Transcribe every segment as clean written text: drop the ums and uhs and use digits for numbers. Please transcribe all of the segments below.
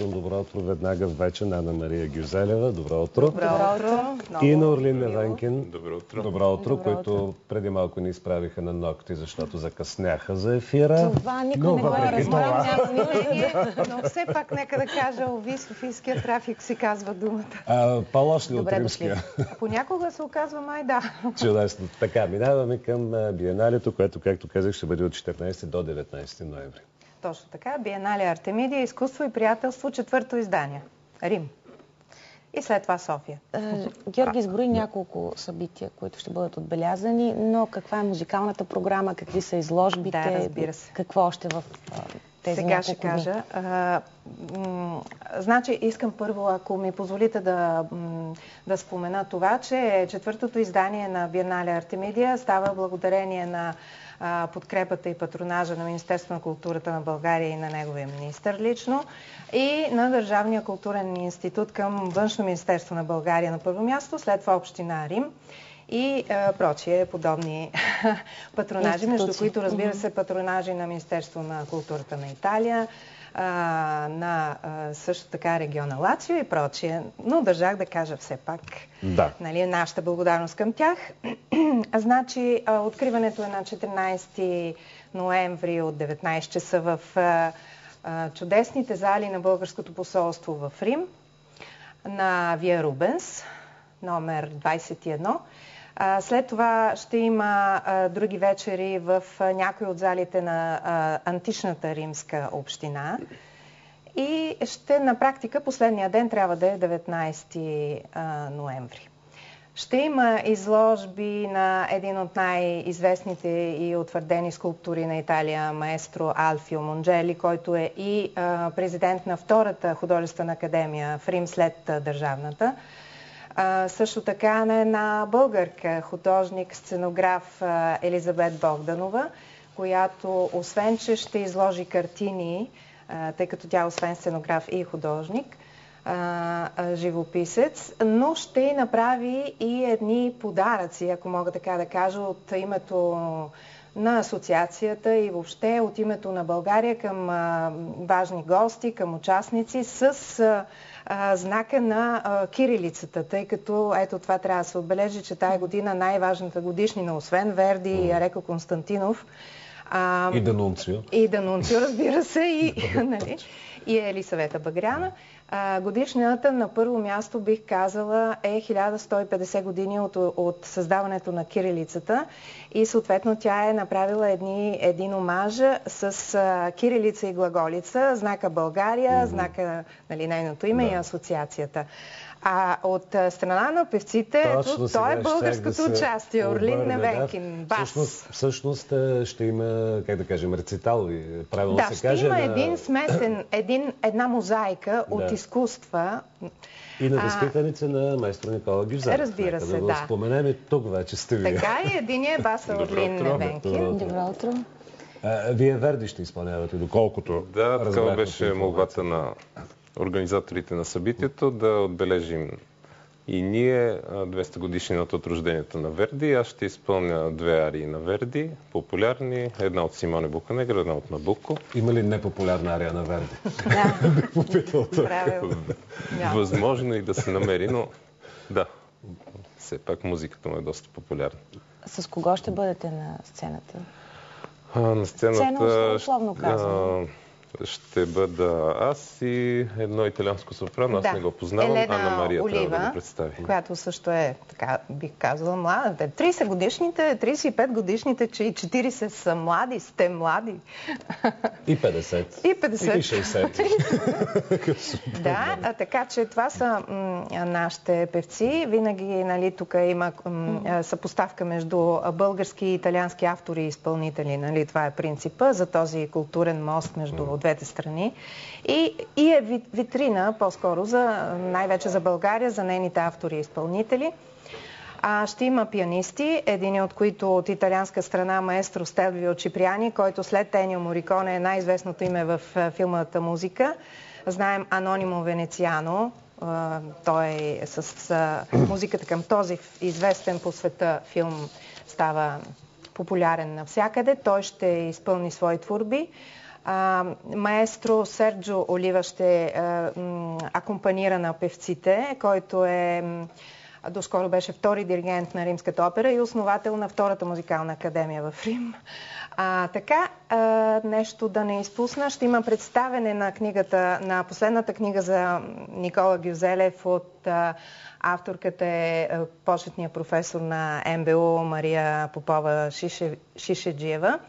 Добро утро веднага вече на Анна Мария Гюзелева. Добро утро. Добро утро. И на Орлин Невенкин. Добро утро. Добро утро, които преди малко ни изправиха на ногти, защото закъсняха за ефира. Това никой не го разбрал, няма значение, но все пак нека да кажа, ови, софийския трафик си казва думата. По-лош ли от римския? Понякога се оказва май да. Чудесно. Така, минаваме към биеналето, което, както казах, ще бъде от 14 до 19 ноември. Точно така. Биенале Артемидия, изкуство и приятелство, 4-то издание. Рим. И след това София. Георги изброи няколко събития, които ще бъдат отбелязани, но каква е музикалната програма, какви са изложбите, да, разбира се. Какво още в тези сега няколко ще кажа. Значи, искам първо, ако ми позволите да спомена това, че 4-то издание на Биенале Артемидия става благодарение на подкрепата и патронажа на Министерството на културата на България и на неговия министър лично и на Държавния културен институт към Външно министерство на България на първо място, след това Община Рим и прочие подобни патронажи, между които, разбира се, патронажи на Министерство на културата на Италия, на също така региона Лацио и прочие. Но държах да кажа все пак нашата благодарност към тях. Значи, откриването е на 14 ноември от 19 часа в чудесните зали на Българското посолство в Рим, на Вия Рубенс, номер 21. След това ще има други вечери в някои от залите на античната римска община. И ще на практика последния ден трябва да е 19 ноември. Ще има изложби на един от най-известните и утвърдени скулптори на Италия, маестро Алфио Монджели, който е и президент на втората художествена академия в Рим след държавната. Също така на една българка, художник, сценограф Елизабет Богданова, която освен, че ще изложи картини, тъй като тя освен сценограф и художник, живописец, но ще направи и едни подаръци, ако мога така да кажа, от името на асоциацията и въобще от името на България към важни гости, към участници с знака на кирилицата, тъй като ето това трябва да се отбележи, че тая година най-важната годишнина, освен Верди и Ареко Константинов, и Данунцио. И Данунцио, разбира се, и Елисавета Багряна. Годишнината на първо място, бих казала, е 1150 години от създаването на кирилицата и съответно тя е направила един омаж с кирилица и глаголица, знака България, знака нейното име и асоциацията. А от страна на певците, то е българското участие, Орлин Невенкин, бас. Всъщност ще има, как да кажем, рецитал, правилно се каже. Да, ще има един смесен, една мозайка от изкуства. И на възпитаница на майстор Никола Гюзелев. Разбира се, да. Да споменем и тук вече сте вие. Така и единия е баса Орлин Невенкин. Добро утро. Вие Верди ще изпълнявате, доколкото да, такава беше молбата на организаторите на събитието, да отбележим и ние 200 годишнината от рождението на Верди. Аз ще изпълня две арии на Верди, популярни, една от Симоне Буканегро, една от Набуко. Има ли непопулярна ария на Верди? Правилно. Възможно и да се намери, но да, все пак музиката му е доста популярна. С кого ще бъдете на сцената? На сцената условно казвам. Ще бъда аз и едно италианско сопрано. Аз не го познавам. Елена Анна Мария Олива, трябва да го представи. която също е, така бих казала, млада. 30 годишните, 35 годишните, че и 40 са млади, сте млади. И 50. И 50. И 60. Да, така че това са нашите певци. Винаги, тук има съпоставка между български и италиански автори и изпълнители. Това е принципа за този културен мост между двете страни. И е витрина, по-скоро, най-вече за България, за нейните автори и изпълнители. Ще има пианисти, един от които от италианска страна маестро Стелвио Чиприяни, който след Енио Мориконе е най-известното име в филмовата музика. Знаем Анонимо Венециано. Той с музиката към този известен по света филм става популярен навсякъде. Той ще изпълни свои творби. Маестро Серджо Олива ще акомпанира на певците, който доскоро беше втори диригент на Римската опера и основател на Втората музикална академия в Рим. Нещо да не изпусна. Ще има представене на последната книга за Никола Гюзелев от авторката е почетния професор на МБУ Мария Попова Шишеджиева.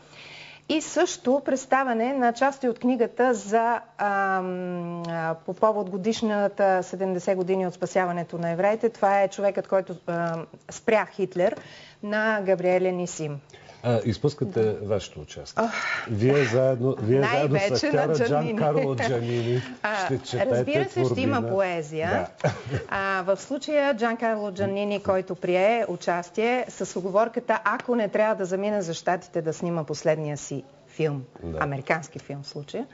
И също представяне на части от книгата по повод годишната 70 години от спасяването на евреите. Това е човекът, който спря Хитлер, на Габриеле Нисим. Изпускате вашето участие. Вие заедно с актьора Джан Карло Джанини ще четете. Разбира се, ще има поезия. Да. В случая Джан Карло Джанини, който прие участие с уговорката, ако не трябва да замине за щатите да снима последния си филм, американски филм в случая,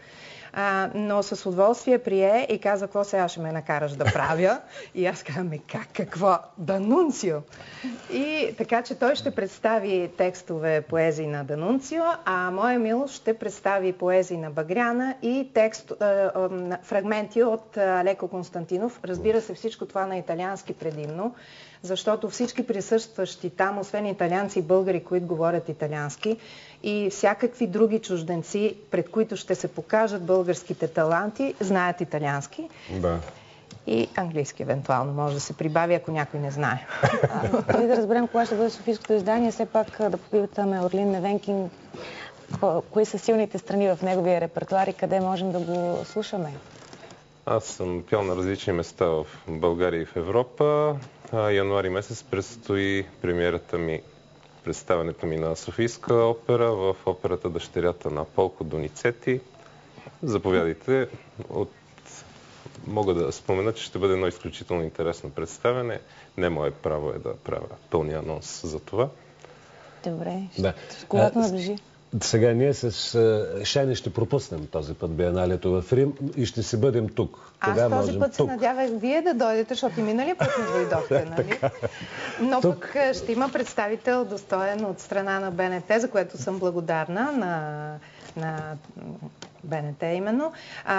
но с удоволствие прие и каза, какво сега ще ме накараш да правя? И аз казвам, какво? Данунцио! И така, че той ще представи текстове поезии на Данунцио, а моя Милош ще представи поезии на Багряна и фрагменти от Леко Константинов. Разбира се, всичко това на италиански предимно, защото всички присъстващи там, освен италианци и българи, които говорят италиански, и всякакви други чужденци, пред които ще се покажат българските таланти, знаят италиански. Да. И английски евентуално може да се прибави, ако някой не знае. Преди да разберем кога ще бъде софийското издание, все пак да попитаме Орлин Невенкин, кои са силните страни в неговия репертуар и къде можем да го слушаме? Аз съм пял на различни места в България и в Европа. Януари месец предстои премиерата ми, представянето ми на Софийска опера в операта Дъщерята на Полко Доницети. Заповядайте. Мога да спомена, че ще бъде едно изключително интересно представяне. Не мое право е да правя пълния анонс за това. Добре. Когато наближи. Сега ние с Шени ще пропуснем този път биеналето в Рим и ще си бъдем тук. Аз този път се надявах вие да дойдете, защото и миналия път не дойдохте, нали? Но пък ще има представител достоен от страна на БНТ, за което съм благодарна на БНТ именно.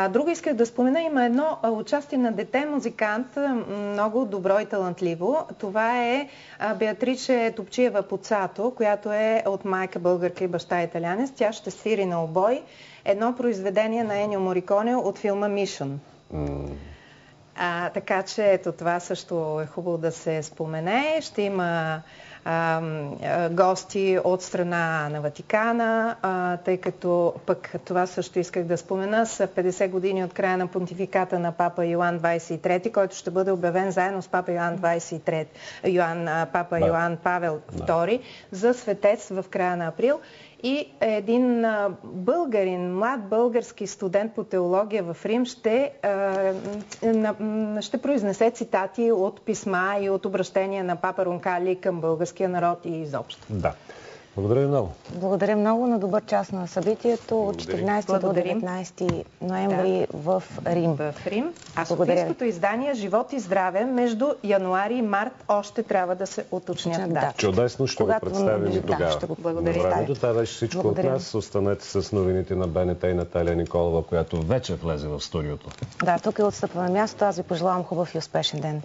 Друго исках да спомена, има едно участие на дете-музикант, много добро и талантливо. Това е Беатриче Топчиева-Поцато, която е от майка българка и баща италянец. Тя ще свири на обой едно произведение на Енио Мориконе от филма Мишън. Така че ето това също е хубаво да се спомене. Ще има гости от страна на Ватикана, тъй като пък това също исках да спомена, са 50 години от края на понтификата на Папа Йоан 23, който ще бъде обявен заедно с Папа Йоан Йоан Павел II за светец в края на април. И един българин, млад български студент по теология в Рим ще произнесе цитати от писма и от обращения на Папа Ронкали към българския народ и изобщо. Да. Благодаря много. Благодаря много. На добър час на събитието от 14 до 19 ноември в Рим. В Рим. А софийското издание Живот и здраве между януари и март още трябва да се уточнят дати. Чудесно, ще го представим и тогава. Благодаря. Това беше всичко от нас. Останете с новините на БНТ и Наталия Николова, която вече влезе в студиото. Да, тук е отстъпваме място. Аз ви пожелавам хубав и успешен ден.